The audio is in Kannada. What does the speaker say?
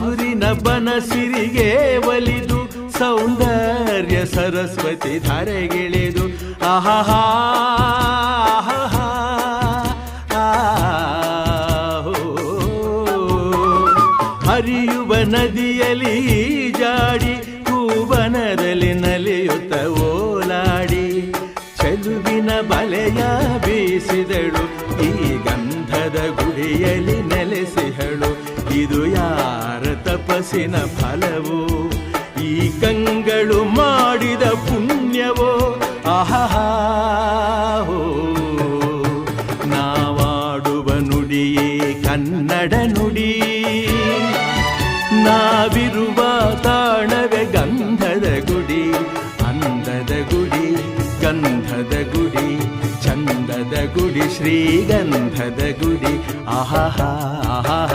ಹಸುರಿನ ಬನಸಿರಿಗೆ ಒಲಿದು ಸೌಂದರ್ಯ ಸರಸ್ವತಿ ಧಾರೆಗಿಳಿದು ಆಹಾ ಹರಿಯುವ ನದಿಯಲ್ಲಿ ಜಾಡಿ ಹೂವನದಲ್ಲಿ ನಲಿಯುತ್ತ ಓಲಾಡಿ ಚೆಲುವಿನ ಬಲೆಯ ಬೀಸಿದಳು ಈ ಗಂಧದ ಗುಡಿಯಲ್ಲಿ ನೆಲೆಸಿಹಳು ಇದು ಯಾರ ತಪಸ್ಸಿನ ಫಲವೋ ಈ ಕಂಗಳು ಮಾಡಿದ ಪುಣ್ಯವೋ ಆಹಾ ನಾವಾಡುವ ನುಡಿಯೇ ಕನ್ನಡ ನುಡಿ ನಾವಿರುವ ತಾಣವೇ ಗಂಧದ ಗುಡಿ ಅಂದದ ಗುಡಿ ಗಂಧದ ಗುಡಿ ಚಂದದ ಗುಡಿ ಶ್ರೀಗಂಧದ ಗುಡಿ ಆಹಾ